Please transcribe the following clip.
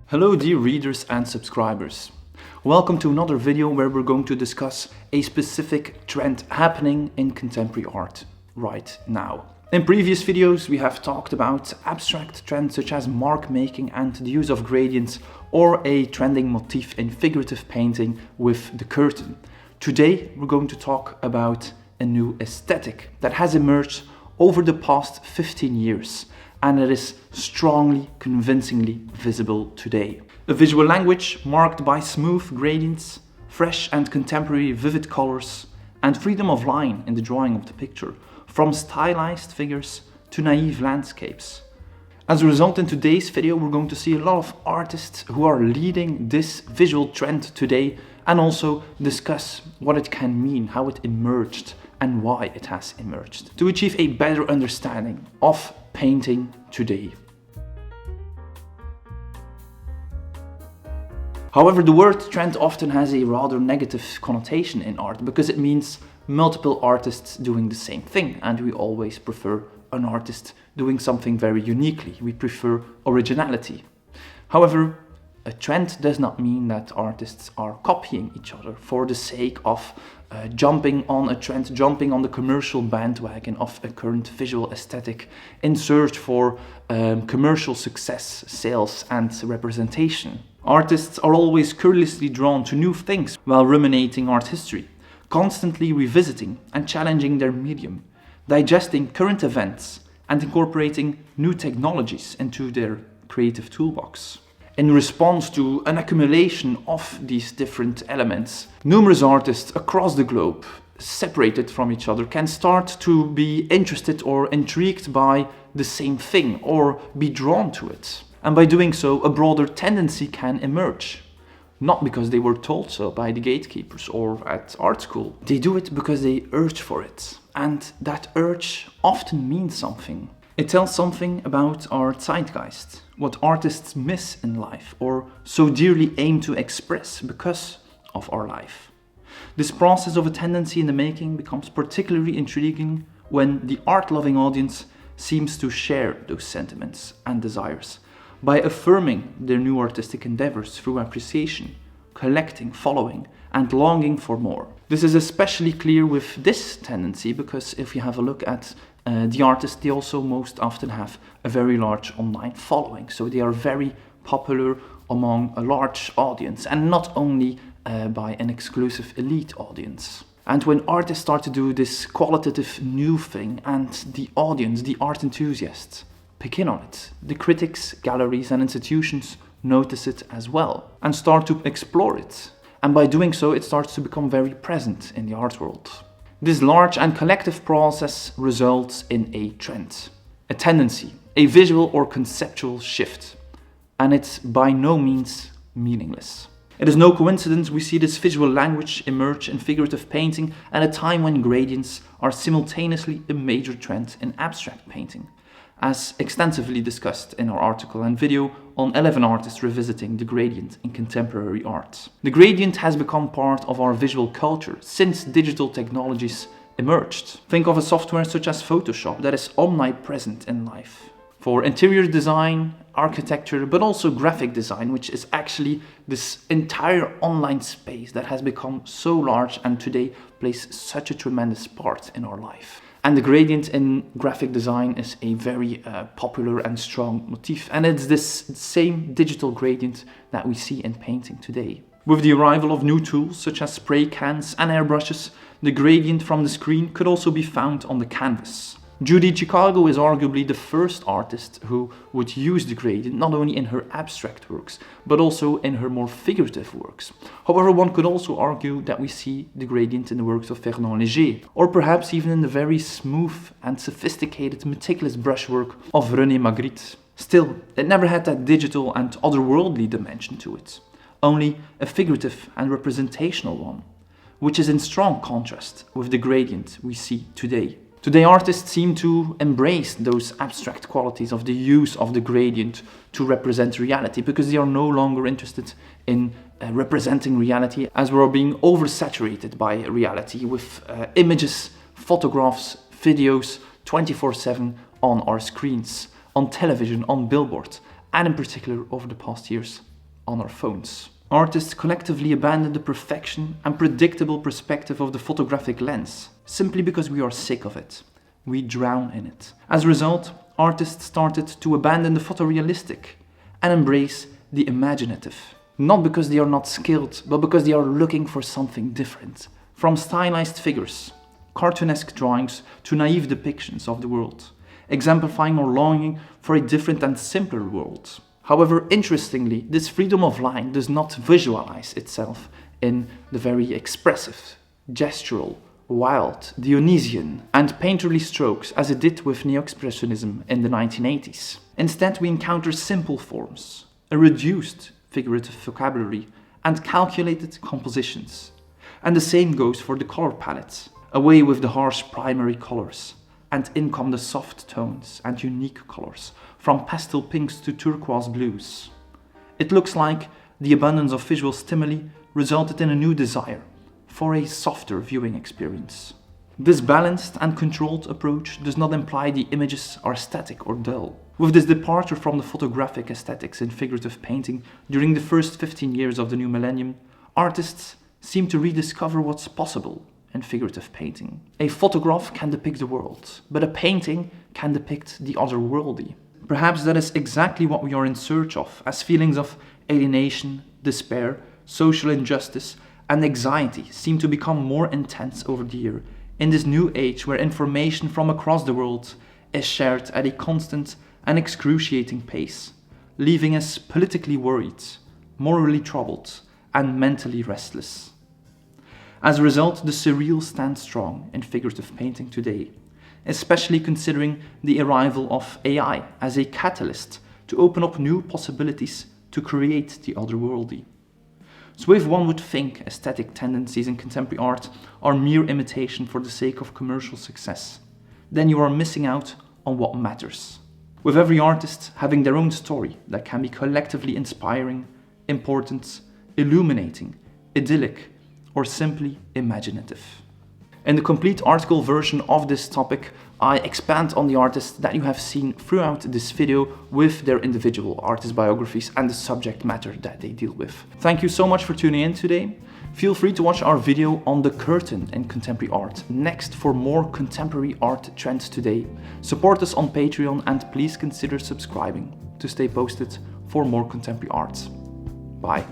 Hello dear readers and subscribers. Welcome to another video where we're going to discuss a specific trend happening in contemporary art right now. In previous videos we have talked about abstract trends such as mark making and the use of gradients, or a trending motif in figurative painting with the curtain. Today we're going to talk about a new aesthetic that has emerged over the past 15 years. And it is strongly, convincingly visible today. A visual language marked by smooth gradients, fresh and contemporary vivid colors, and freedom of line in the drawing of the picture, from stylized figures to naive landscapes. As a result, in today's video, we're going to see a lot of artists who are leading this visual trend today, and also discuss what it can mean, how it emerged, and why it has emerged, to achieve a better understanding of painting today. However, the word trend often has a rather negative connotation in art because it means multiple artists doing the same thing, and we always prefer an artist doing something very uniquely. We prefer originality. However, a trend does not mean that artists are copying each other for the sake of jumping on a trend, jumping on the commercial bandwagon of a current visual aesthetic in search for commercial success, sales and representation. Artists are always curiously drawn to new things while ruminating art history, constantly revisiting and challenging their medium, digesting current events and incorporating new technologies into their creative toolbox. In response to an accumulation of these different elements, numerous artists across the globe, separated from each other, can start to be interested or intrigued by the same thing or be drawn to it. And by doing so, a broader tendency can emerge. Not because they were told so by the gatekeepers or at art school. They do it because they urge for it. And that urge often means something. It tells something about our zeitgeist, what artists miss in life or so dearly aim to express because of our life. This process of a tendency in the making becomes particularly intriguing when the art-loving audience seems to share those sentiments and desires by affirming their new artistic endeavors through appreciation, collecting, following, and longing for more. This is especially clear with this tendency because if you have a look at the artists, they also most often have a very large online following. So they are very popular among a large audience and not only by an exclusive elite audience. And when artists start to do this qualitative new thing and the audience, the art enthusiasts, pick in on it, the critics, galleries and institutions notice it as well and start to explore it. And by doing so, it starts to become very present in the art world. This large and collective process results in a trend, a tendency, a visual or conceptual shift, and it's by no means meaningless. It is no coincidence we see this visual language emerge in figurative painting at a time when gradients are simultaneously a major trend in abstract painting, as extensively discussed in our article and video on 11 artists revisiting the gradient in contemporary art. The gradient has become part of our visual culture since digital technologies emerged. Think of a software such as Photoshop that is omnipresent in life. For interior design, architecture, but also graphic design, which is actually this entire online space that has become so large and today plays such a tremendous part in our life. And the gradient in graphic design is a very popular and strong motif. And it's this same digital gradient that we see in painting today. With the arrival of new tools such as spray cans and airbrushes, the gradient from the screen could also be found on the canvas. Judy Chicago is arguably the first artist who would use the gradient not only in her abstract works, but also in her more figurative works. However, one could also argue that we see the gradient in the works of Fernand Léger, or perhaps even in the very smooth and sophisticated meticulous brushwork of René Magritte. Still, it never had that digital and otherworldly dimension to it, only a figurative and representational one, which is in strong contrast with the gradient we see today. Today artists seem to embrace those abstract qualities of the use of the gradient to represent reality because they are no longer interested in representing reality as we are being oversaturated by reality with images, photographs, videos 24/7 on our screens, on television, on billboards, and in particular over the past years on our phones. Artists collectively abandon the perfection and predictable perspective of the photographic lens, simply because we are sick of it. We drown in it. As a result, artists started to abandon the photorealistic and embrace the imaginative. Not because they are not skilled, but because they are looking for something different. From stylized figures, cartoonesque drawings, to naive depictions of the world, exemplifying our longing for a different and simpler world. However, interestingly, this freedom of line does not visualize itself in the very expressive, gestural, wild, Dionysian, and painterly strokes as it did with Neo-Expressionism in the 1980s. Instead, we encounter simple forms, a reduced figurative vocabulary, and calculated compositions. And the same goes for the color palette. Away with the harsh primary colors, and in come the soft tones and unique colors, from pastel pinks to turquoise blues. It looks like the abundance of visual stimuli resulted in a new desire for a softer viewing experience. This balanced and controlled approach does not imply the images are static or dull. With this departure from the photographic aesthetics in figurative painting during the first 15 years of the new millennium, artists seem to rediscover what's possible in figurative painting. A photograph can depict the world, but a painting can depict the otherworldly. Perhaps that is exactly what we are in search of, as feelings of alienation, despair, social injustice, and anxiety seem to become more intense over the year in this new age where information from across the world is shared at a constant and excruciating pace, leaving us politically worried, morally troubled, and mentally restless. As a result, the surreal stands strong in figurative painting today, especially considering the arrival of AI as a catalyst to open up new possibilities to create the otherworldly. So if one would think aesthetic tendencies in contemporary art are mere imitation for the sake of commercial success, then you are missing out on what matters. With every artist having their own story that can be collectively inspiring, important, illuminating, idyllic, or simply imaginative. In the complete article version of this topic, I expand on the artists that you have seen throughout this video with their individual artist biographies and the subject matter that they deal with. Thank you so much for tuning in today. Feel free to watch our video on the curtain in contemporary art next for more contemporary art trends today. Support us on Patreon and please consider subscribing to stay posted for more contemporary art. Bye.